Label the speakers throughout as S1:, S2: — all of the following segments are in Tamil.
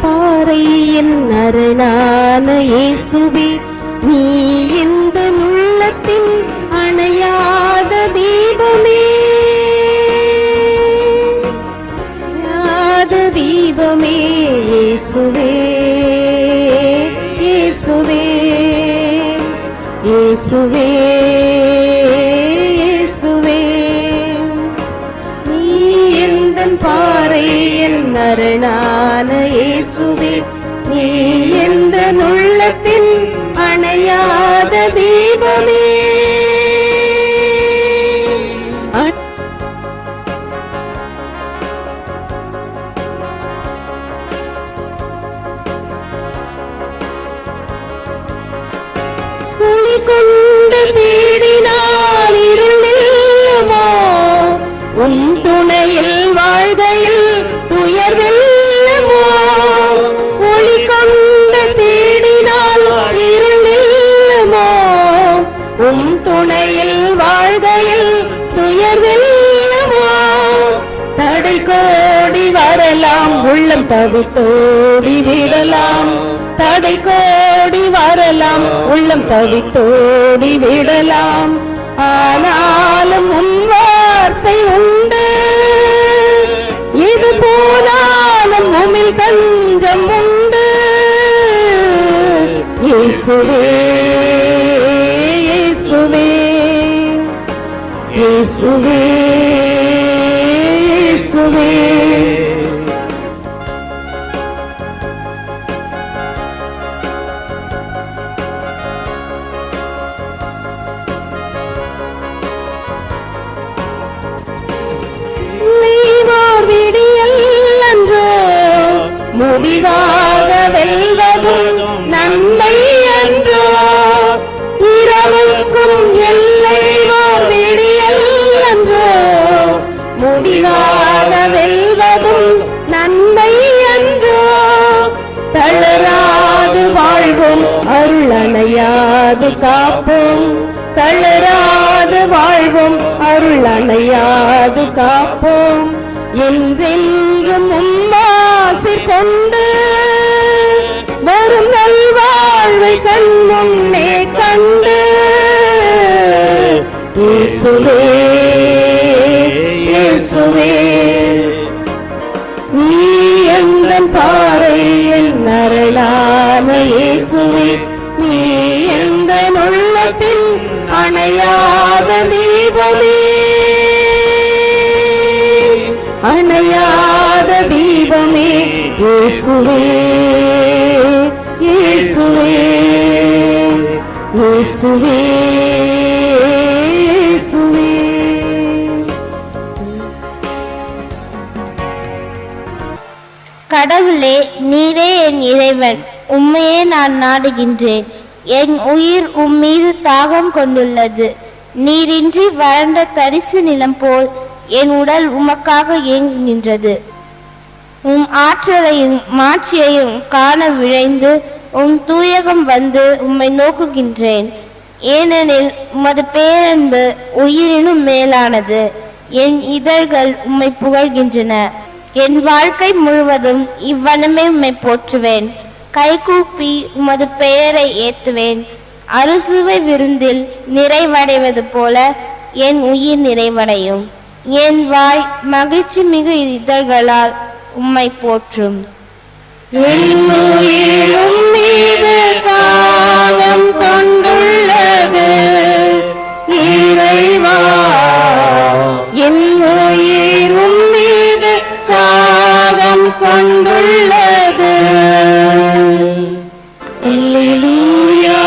S1: பாறை என் அரணான இயேசுவே, நீ எந்த உள்ளத்தின் அணையாத தீபமே, தீபமே இயேசுவே, இயேசுவே, இயேசுவே, இயேசுவே, நீ எந்தன் பாறை என் அரணான இயேசுவே, நீ எந்த உள்ளத்தின் அணையாத தீபமே. கொண்டு தேடினால் இருளில்லுமோ, உன் துணையில் வாழ்கையில் துயர்வெல்லுமோ. ஒளி கொண்டு தேடினால் இருளில்லுமோ, உன் துணையில் வாழ்கையில் துயர்வெல்லுமோ. தடை கோடி வரலாம், உள்ளம் தவித்தோடி விடலாம். தடை கோடி வரலாம், உள்ளம் தவித்தோடி விடலாம். ஆனாலும் உன் வார்த்தை உண்டு, இது போனாலும் உமிழ் தஞ்சம் உண்டு. இயேசுவே, இயேசுவே, இயேசுவே, இயேசுவே. முடிவாக வெல்வதும் நன்மை அன்றோ, இரவுக்கும் எல்லை விடியல் அன்றோ. முடிவாக வெல்வதும் நன்மை அன்றோ, தளராது வாழ்வும் அருளணையாது காப்போம். தளராது வாழ்வும் அருளணையாது காப்போம். என்றென்றும் உம்மாசி கொண்டு வரும் நல்வாழ்வை கண் முன்னே கண்டு. இயேசுவே, இயேசுவே, நீ எந்தன் பாறை என் அரணான இயேசுவே, நீ எந்தன் உள்ளத்தின் அணையாத தீபமே, அணையாத தீபமே. இயேசுவே, இயேசுவே, இயேசுவே, இயேசுவே.
S2: கடவுளே, நீரே என் இறைவன், உம்மையே நான் நாடுகின்றேன். என் உயிர் உம்மீது தாகம் கொண்டுள்ளது. நீரின்றி வறண்ட தரிசு நிலம் போல் என் உடல் உமக்காக ஏங்குகின்றது. உம் ஆற்றலையும் மாட்சியையும் காண விழைந்து உம் தூயகம் வந்து உம்மை நோக்குகின்றேன். ஏனெனில் உமது பேரன்பு உயிரினும் மேலானது. என் இதழ்கள் உம்மை புகழ்கின்றன. என் வாழ்க்கை முழுவதும் இவ்வனமே உம்மை போற்றுவேன். கைகூப்பி உமது பெயரை ஏத்துவேன். அறுசுவை விருந்தில் நிறைவடைவது போல என் உயிர் நிறைவடையும். என் வாய் மகிழ்ச்சி மிகு இதழ்களால் உம்மை போற்றும்.
S1: என் உயிரும் மீது தாகம் கொண்டுள்ளது இறைவா, என் உயிரும் மீது தாகம் கொண்டுள்ளது. அல்லேலூயா,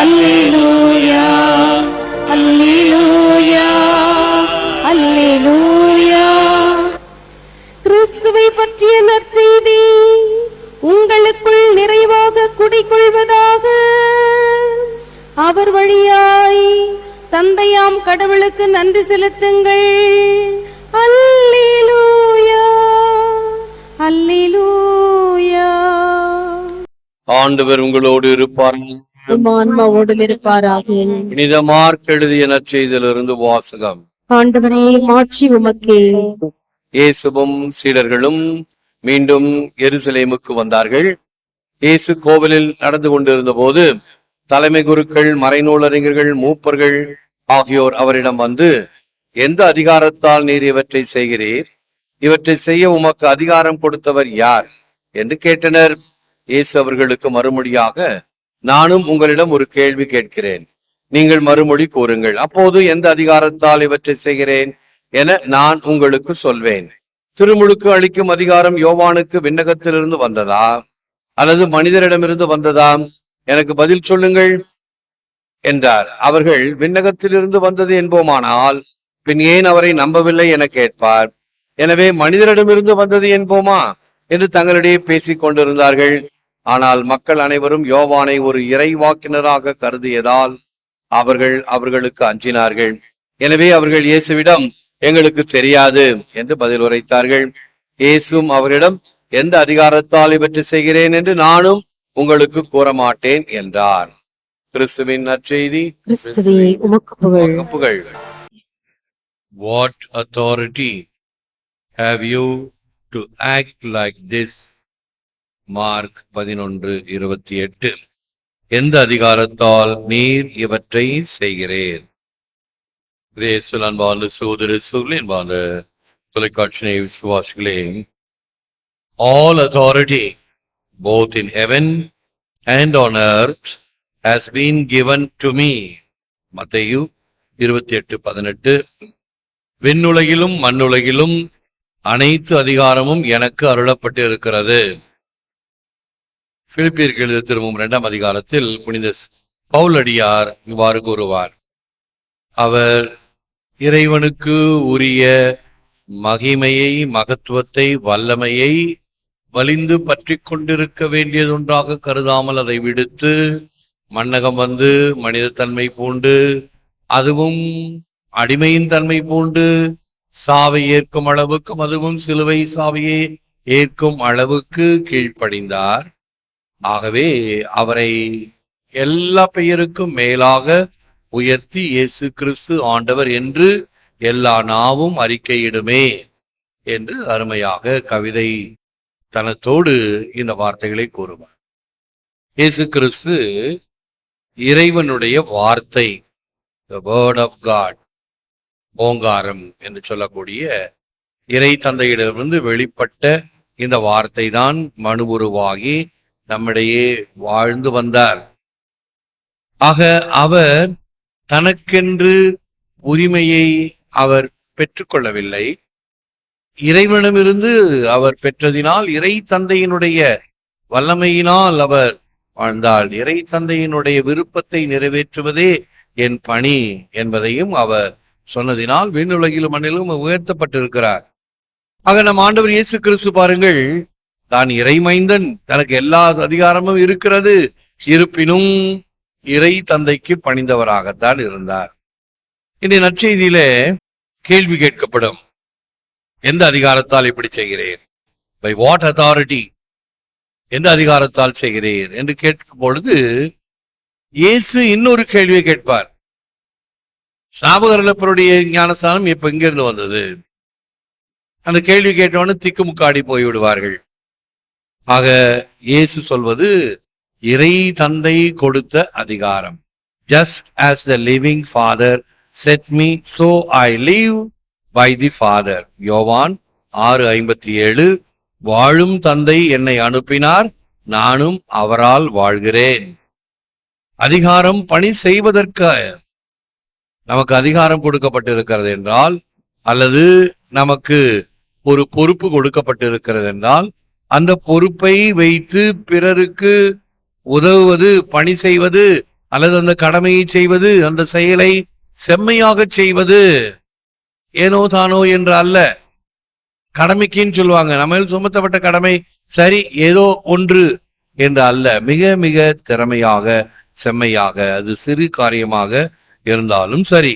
S1: அல்லேலூயா, அல்லேலூயா, அல்லேலூயா. கிறிஸ்துவை பற்றிய நற்செய்தி உங்களுக்குள் நிறைவாக குடிகொள்வதாக. அவர் வழியாய் தந்தையாம் கடவுளுக்கு நன்றி செலுத்துங்கள். அல்லேலூயா, அல்லேலூயா.
S3: ஆண்டவர் உங்களோடு இருப்பாராக.
S1: ஆன்மாவோடும் இருப்பாராக.
S3: புனித மார்க் எழுதிய நற்செய்தியிலிருந்து வாசகம்.
S1: ஆண்டவரே, மாட்சி உமக்கே.
S3: இயேசுவும் சீடர்களும் மீண்டும் எருசலேமுக்கு வந்தார்கள். இயேசு கோவிலில் நடந்து கொண்டிருந்த போது தலைமை குருக்கள், மறைநூலறிஞர்கள், மூப்பர்கள் ஆகியோர் அவரிடம் வந்து, எந்த அதிகாரத்தால் நீர் இவற்றை செய்கிறீர்? இவற்றை செய்ய உமக்கு அதிகாரம் கொடுத்தவர் யார் என்று கேட்டனர். இயேசு அவர்களுக்கு மறுமொழியாக, நானும் உங்களிடம் ஒரு கேள்வி கேட்கிறேன், நீங்கள் மறுமொழி கூறுங்கள். அப்போது எந்த அதிகாரத்தால் இவற்றை செய்கிறேன் என நான் உங்களுக்கு சொல்வேன். திருமுழுக்கு அளிக்கும் அதிகாரம் யோவானுக்கு விண்ணகத்திலிருந்து வந்ததா அல்லது மனிதரிடமிருந்து வந்ததா? எனக்கு பதில் சொல்லுங்கள் என்றார். அவர்கள், விண்ணகத்திலிருந்து வந்தது என்போமானால் பின் ஏன் அவரை நம்பவில்லை என கேட்பார். எனவே மனிதரிடமிருந்து வந்தது என்போமா என்று தங்களிடையே பேசிக் கொண்டிருந்தார்கள். ஆனால் மக்கள் அனைவரும் யோவானை ஒரு இறைவாக்கினராக கருதியதால் அவர்களுக்கு அஞ்சினார்கள். எனவே அவர்கள் இயேசுவிடம், எங்களுக்கு தெரியாது என்று பதில் உரைத்தார்கள். இயேசுவும் அவரிடம், எந்த அதிகாரத்தால் இவற்றை செய்கிறேன் என்று நானும் உங்களுக்கு கூற மாட்டேன் என்றார். கிறிஸ்துவின் நற்செய்தி.
S1: கிறிஸ்துவே உமக்கு புகழ்.
S3: What authority have you to act like this? Mark 11:28. எந்த அதிகாரத்தால் நீர் இவற்றை செய்கிறேன்? அன்பான சகோதர சகோதரிகளே, அன்பான தொலைக்காட்சி விசுவாசிகளே, all authority both in heaven and on earth has been given to me. மத்தேயு 28:18. விண்ணுலகிலும் மண்ணுலகிலும் அனைத்து அதிகாரமும் எனக்கு அருளப்பட்டு இருக்கிறது. பிலிப்பியருக்கு எழுதிய திருமும் 2ஆம் அதிகாரத்தில் புனித பவுலடியார் இவ்வாறு கூறுவார், அவர் இறைவனுக்கு உரிய மகிமையை, மகத்துவத்தை, வல்லமையை வலிந்து பற்றி கொண்டிருக்க வேண்டியதொன்றாக கருதாமல் அதை விடுத்து மண்ணகம் வந்து மனித தன்மை பூண்டு, அதுவும் அடிமையின் தன்மை பூண்டு, சாவை ஏற்கும் அளவுக்கும், அதுவும் சிலுவை சாவையை ஏற்கும் அளவுக்கு கீழ்ப்படிந்தார். ஆகவே அவரை எல்லா பெயருக்கும் மேலாக உயர்த்தி இயேசு கிறிஸ்து ஆண்டவர் என்று எல்லா நாவும் அறிக்கையிடுமே என்று அருமையாக கவிதை தனத்தோடு இந்த வார்த்தைகளை கூறுவார். இயேசு கிறிஸ்து இறைவனுடைய வார்த்தை, the word of God, ஓங்காரம் என்று சொல்லக்கூடிய இறை தந்தையிடமிருந்து வெளிப்பட்ட இந்த வார்த்தை தான் மனு உருவாகி நம்மிடையே வாழ்ந்து வந்தார். ஆக அவர் தனக்கென்று உரிமையை அவர் பெற்றுக்கொள்ளவில்லை. இறைவனிடமிருந்து அவர் பெற்றதினால், இறை தந்தையினுடைய வல்லமையினால் அவர் வாழ்ந்தால், இறை தந்தையினுடைய விருப்பத்தை நிறைவேற்றுவதே என் பணி என்பதையும் அவர் சொன்னதினால் விண்ணுலகிலும் மண்ணிலும் உயர்த்தப்பட்டிருக்கிறார். ஆக நம் ஆண்டவர் இயேசு கிறிஸ்து பாருங்கள், தான் இறைமைந்தன், தனக்கு எல்லா அதிகாரமும் இருக்கிறது, இருப்பினும் இறை தந்தைக்கு பணிந்தவராகத்தான் இருந்தார். இன்றைய நற்செய்தியில கேள்வி கேட்கப்படும், எந்த அதிகாரத்தால் இப்படி செய்கிறேன்? பை வாட் அத்தாரிட்டி, எந்த அதிகாரத்தால் செய்கிறேன் என்று கேட்கும் பொழுது இயேசு இன்னொரு கேள்வியை கேட்பார். ஸ்நாபகர்களுடைய ஞானஸ்தானம் இப்ப எங்கிருந்து வந்தது? அந்த கேள்வி கேட்டவொன்னு திக்குமுக்காடி போய்விடுவார்கள். ஆக இயேசு சொல்வது இறை தந்தை கொடுத்த அதிகாரம். Just as the living Father set me, so I live by the Father. யோவான் 6:57. வாழும் தந்தை என்னை அனுப்பினார், நானும் அவரால் வாழ்கிறேன். அதிகாரம் பணி செய்வதற்கு நமக்கு அதிகாரம் கொடுக்கப்பட்டிருக்கிறது என்றால், அல்லது நமக்கு ஒரு பொறுப்பு கொடுக்கப்பட்டிருக்கிறது என்றால், அந்த பொறுப்பை வைத்து பிறருக்கு உதவுவது, பணி செய்வது, அல்லது அந்த கடமையை செய்வது, அந்த செயலை செம்மையாக செய்வது, ஏனோ தானோ என்று அல்ல. கடமைக்குன்னு சொல்லுவாங்க, நம்ம சுமத்தப்பட்ட கடமை சரி ஏதோ ஒன்று என்று அல்ல, மிக மிக திறமையாக, செம்மையாக, அது சிறு காரியமாக இருந்தாலும் சரி.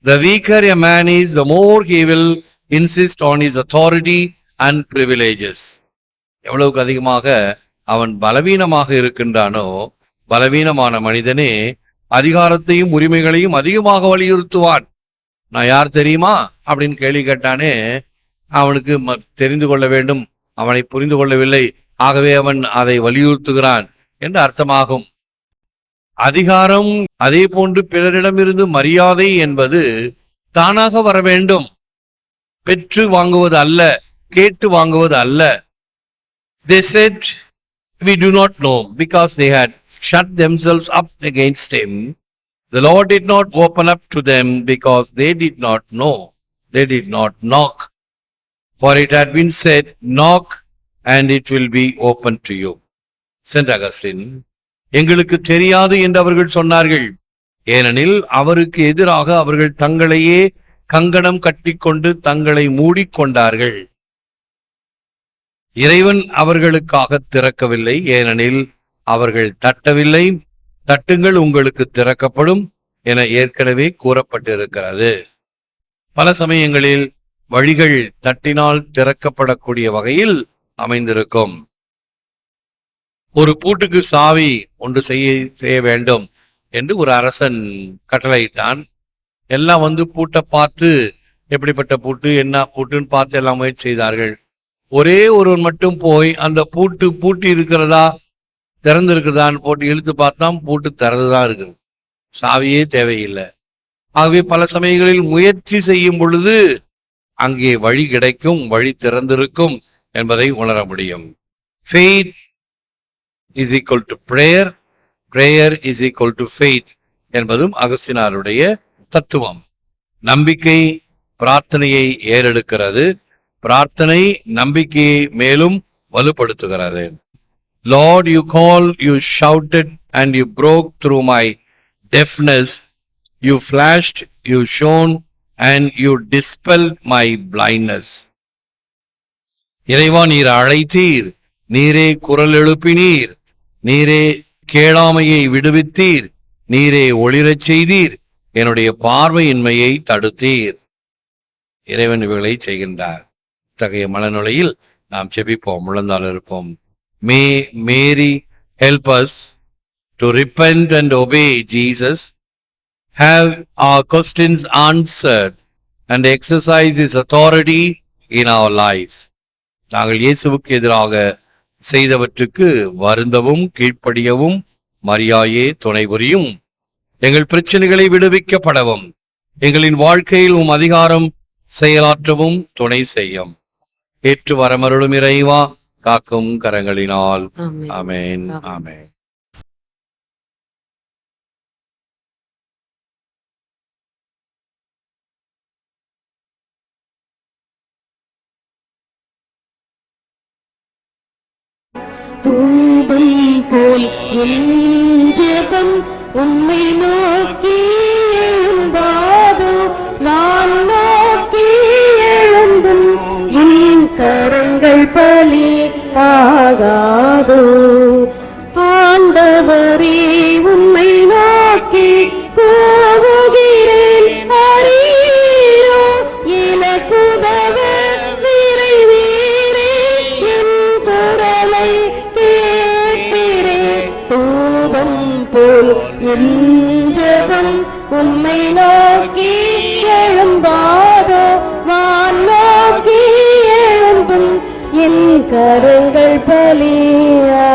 S3: The weaker a man is, the more he will insist on his authority and privileges. எவ்வளவுக்கு அதிகமாக அவன் பலவீனமாக இருக்கின்றானோ, பலவீனமான மனிதனே அதிகாரத்தையும் உரிமைகளையும் அதிகமாக வலியுறுத்துவான். நான் யார் தெரியுமா அப்படின்னு கேள்வி கேட்டானே, அவனுக்கு தெரிந்து கொள்ள வேண்டும் அவனை புரிந்து கொள்ளவில்லை, ஆகவே அவன் அதை வலியுறுத்துகிறான் என்று அர்த்தமாகும். அதிகாரம் அதே போன்று பிறரிடமிருந்து மரியாதை என்பது தானாக வர வேண்டும், பெற்று வாங்குவது அல்ல, கேட்டு வாங்குவது அல்ல. They said, we do not know, because they had shut themselves up against him. The Lord did not open up to them because they did not know. They did not knock. For it had been said, knock and it will be open to you. Saint Augustine, எங்களுக்கு தெரியாது என்று அவர்கள் சொன்னார்கள். ஏனெனில் அவருக்கு எதிராக அவர்கள் தங்களையே கங்கணம் கட்டிக்கொண்டு தங்களை மூடிக்கொண்டார்கள். இறைவன் அவர்களுக்காக திறக்கவில்லை, ஏனெனில் அவர்கள் தட்டவில்லை. தட்டுங்கள், உங்களுக்கு திறக்கப்படும் என ஏற்கனவே கூறப்பட்டிருக்கிறது. பல சமயங்களில் வழிகள் தட்டினால் திறக்கப்படக்கூடிய வகையில் அமைந்திருக்கும். ஒரு பூட்டுக்கு சாவி ஒன்று செய்ய வேண்டும் என்று ஒரு அரசன் கட்டளையிட்டான். எல்லாம் வந்து பூட்டை பார்த்து எப்படிப்பட்ட பூட்டு, என்ன பூட்டுன்னு பார்த்து எல்லாம் முயற்சி செய்தார்கள். ஒரே ஒருவன் மட்டும் போய் அந்த பூட்டு பூட்டி இருக்கிறதா திறந்து இருக்குதான்னு போட்டு இழுத்து பார்த்தா பூட்டு திறந்துதான் இருக்குது, சாவியே தேவையில்லை. ஆகவே பல சமயங்களில் முயற்சி செய்யும் பொழுது அங்கே வழி கிடைக்கும், வழி திறந்திருக்கும் என்பதை உணர முடியும். Faith is equal to prayer, prayer is equal to faith என்பதும் அகஸ்தினாருடைய தத்துவம். நம்பிக்கை பிரார்த்தனையை ஏறெடுக்கிறது, பிரார்த்தனை நம்பிக்கையை மேலும் வலுப்படுத்துகிறது. Lord, you called, you shouted, and you broke through my deafness. You flashed, you shone, and you dispelled my blindness. இறைவா, நீர் அழைத்தீர், நீரே குரல் எழுப்பினீர், நீரே கேளாமையை விடுவித்தீர், நீரே ஒளிரச் செய்தீர், என்னுடைய பார்வையின்மையை தடுத்தீர். இறைவன் இவைகளை செய்கின்றார். இத்தகைய மனநிலையில் நாம் செபிப்போம், முழந்தால் இருப்போம். May Mary help us to repent and obey Jesus, have our questions answered, and exercise His authority in our lives. நாங்கள் இயேசுவுக்கு எதிராக செய்தவற்றுக்கு வருந்தவும் கீழ்ப்படியவும் மரியாயே துணை புரியும். எங்கள் பிரச்சனைகளை விடுவிக்கப்படவும் எங்களின் வாழ்க்கையில் உம் அதிகாரம் செயலாற்றவும் துணை செய்யும். ஏற்று வரமருளும் இறைவா, காக்கும் கரங்களினால். ஆமென், ஆமென்.
S2: தூபம் போல் என் ஜெபம் உம்மை நோக்கி எழும்பாதோ, நான் நோக்கி எழும்பும் என் கரங்கள் பலி ஆகாதோ. ஆண்டவரே, உம்மை நோக்கி கூவுகிறேன், அரீரோ எனக்குதவ விரைவீரே, என் குரலை கேட்கிறே. தூபம் போல் என் ஜெபம் உம்மை நோக்கி எழும்பாதோ, நான் நோக்கி எழும்பும் என் கரங்கள் பலியாகாதோ.